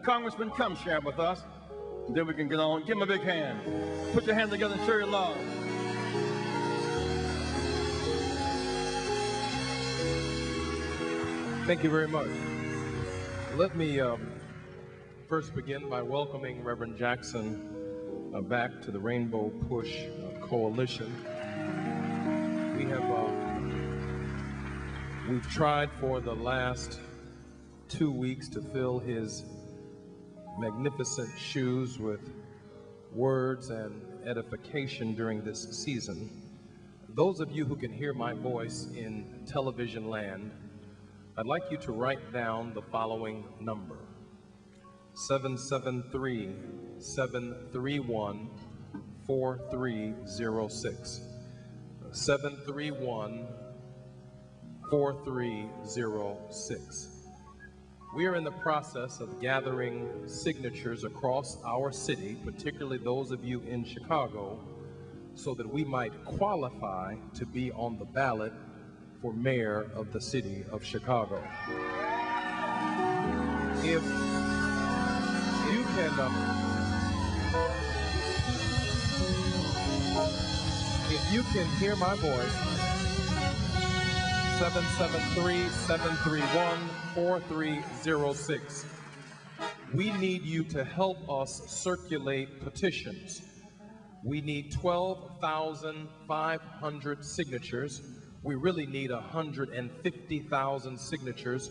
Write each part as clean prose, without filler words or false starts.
Congressman come share with us? And then we can get on. Give him a big hand. Put your hands together and show your love. Thank you very much. Let me first begin by welcoming Reverend Jackson back to the Rainbow Push Coalition. We've tried for the last 2 weeks to fill his magnificent shoes with words and edification during this season. Those of you who can hear my voice in television land, I'd like you to write down the following number: 773-731-4306. 731-4306. We are in the process of gathering signatures across our city, particularly those of you in Chicago, so that we might qualify to be on the ballot for mayor of the city of Chicago. If you can hear my voice, 773-731-4306. We need you to help us circulate petitions. We need 12,500 signatures. We really need 150,000 signatures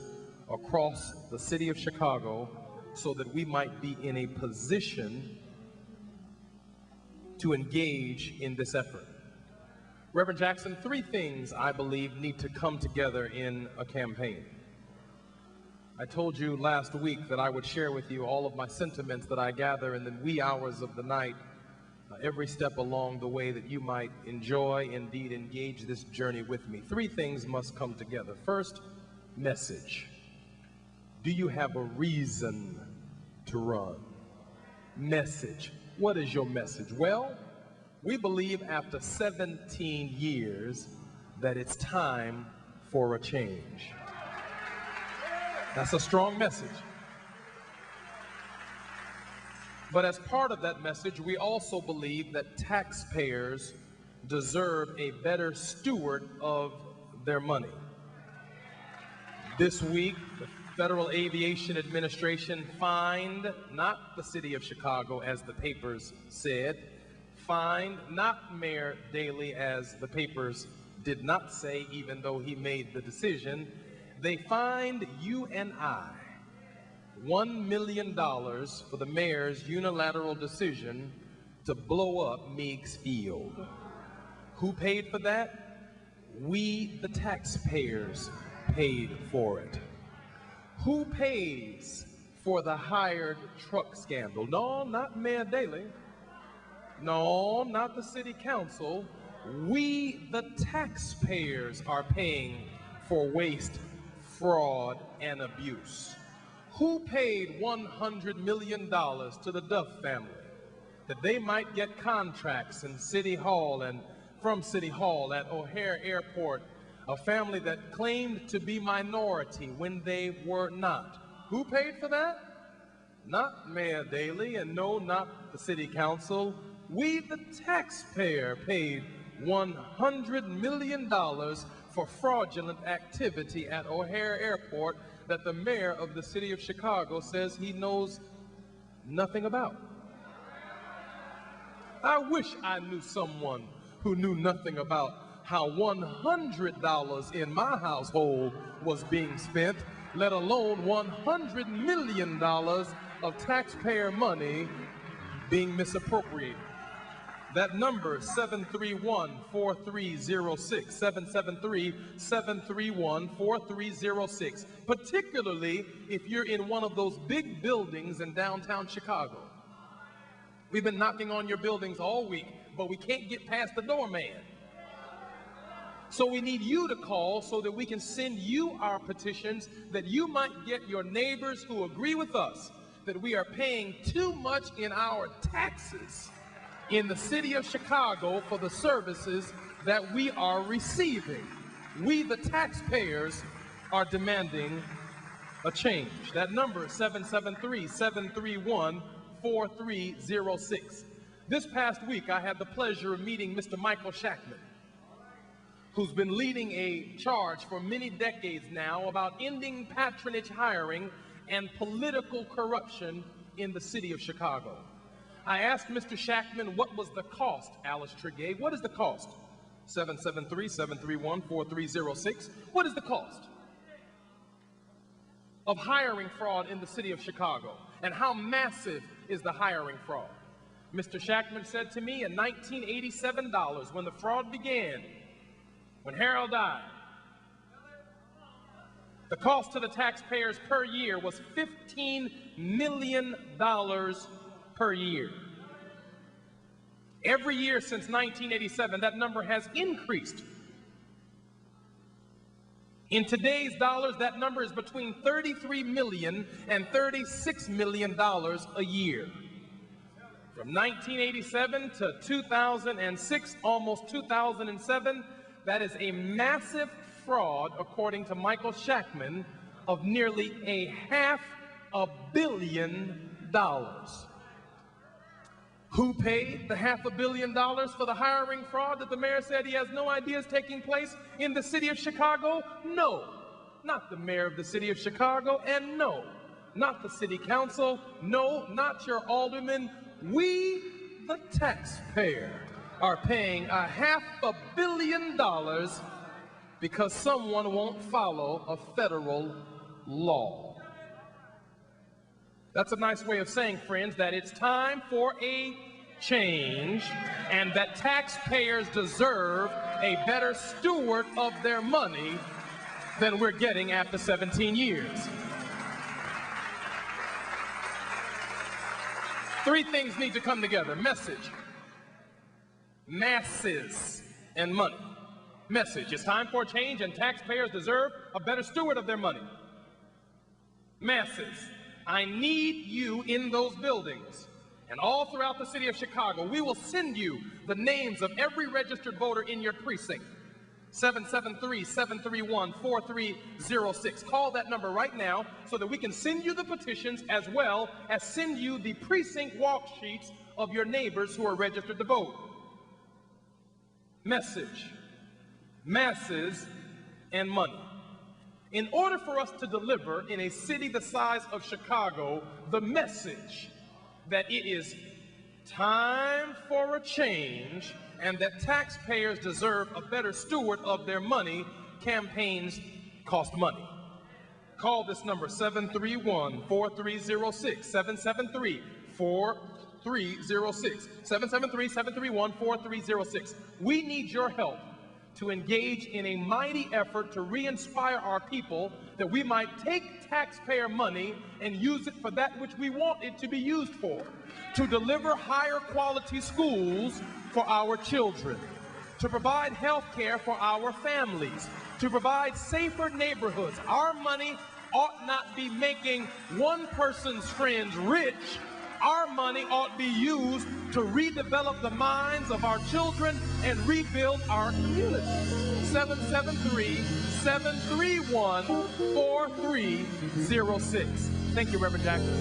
across the city of Chicago so that we might be in a position to engage in this effort. Reverend Jackson, 3 things I believe need to come together in a campaign. I told you last week that I would share with you all of my sentiments that I gather in the wee hours of the night, every step along the way, that you might enjoy, indeed engage this journey with me. 3 things must come together. First, message. Do you have a reason to run? Message. What is your message? Well, we believe after 17 years that it's time for a change. That's a strong message. But as part of that message, we also believe that taxpayers deserve a better steward of their money. This week, the Federal Aviation Administration fined not the city of Chicago, as the papers said, fined not Mayor Daley, as the papers did not say, even though he made the decision. They fined you and I $1 million for the mayor's unilateral decision to blow up Meigs Field. Who paid for that? We, the taxpayers, paid for it. Who pays for the hired truck scandal? No, not Mayor Daley. No, not the city council. We, the taxpayers, are paying for waste, fraud, and abuse. Who paid $100 million to the Duff family that they might get contracts in City Hall and from City Hall at O'Hare Airport, a family that claimed to be minority when they were not? Who paid for that? Not Mayor Daley, and no, not the city council. We, the taxpayer, paid $100 million for fraudulent activity at O'Hare Airport that the mayor of the city of Chicago says he knows nothing about. I wish I knew someone who knew nothing about how $100 in my household was being spent, let alone $100 million of taxpayer money being misappropriated. That number is 731-4306, 773-731-4306, particularly if you're in one of those big buildings in downtown Chicago. We've been knocking on your buildings all week, but we can't get past the doorman. So we need you to call so that we can send you our petitions, that you might get your neighbors who agree with us that we are paying too much in our taxes in the city of Chicago for the services that we are receiving. We, the taxpayers, are demanding a change. That number is 773-731-4306. This past week, I had the pleasure of meeting Mr. Michael Shackman, who's been leading a charge for many decades now about ending patronage hiring and political corruption in the city of Chicago. I asked Mr. Shackman, what was the cost, Alice Tregay? What is the cost? 773-731-4306. What is the cost of hiring fraud in the city of Chicago? And how massive is the hiring fraud? Mr. Shackman said to me in 1987 dollars, when the fraud began, when Harold died, the cost to the taxpayers per year was $15 million per year. Every year since 1987, that number has increased. In today's dollars, that number is between $33 million and $36 million a year. From 1987 to 2006, almost 2007, that is a massive fraud, according to Michael Shackman, of nearly $500 million. Who paid the $500 million for the hiring fraud that the mayor said he has no idea is taking place in the city of Chicago? No, not the mayor of the city of Chicago, and no, not the city council, no, not your alderman. We, the taxpayer, are paying $500 million because someone won't follow a federal law. That's a nice way of saying, friends, that it's time for a change and that taxpayers deserve a better steward of their money than we're getting after 17 years. Three things need to come together: message, masses, and money. Message: it's time for a change and taxpayers deserve a better steward of their money. Masses: I need you in those buildings and all throughout the city of Chicago. We will send you the names of every registered voter in your precinct. 773-731-4306. Call that number right now so that we can send you the petitions as well as send you the precinct walk sheets of your neighbors who are registered to vote. Message, masses, and money. In order for us to deliver in a city the size of Chicago the message that it is time for a change and that taxpayers deserve a better steward of their money, campaigns cost money. Call this number, 731-4306, 773-4306, 773-731-4306. We need your help to engage in a mighty effort to re-inspire our people that we might take taxpayer money and use it for that which we want it to be used for, to deliver higher quality schools for our children, to provide health care for our families, to provide safer neighborhoods. Our money ought not be making one person's friends rich. Our money ought to be used to redevelop the minds of our children and rebuild our community. 773-731-4306. Thank you, Reverend Jackson.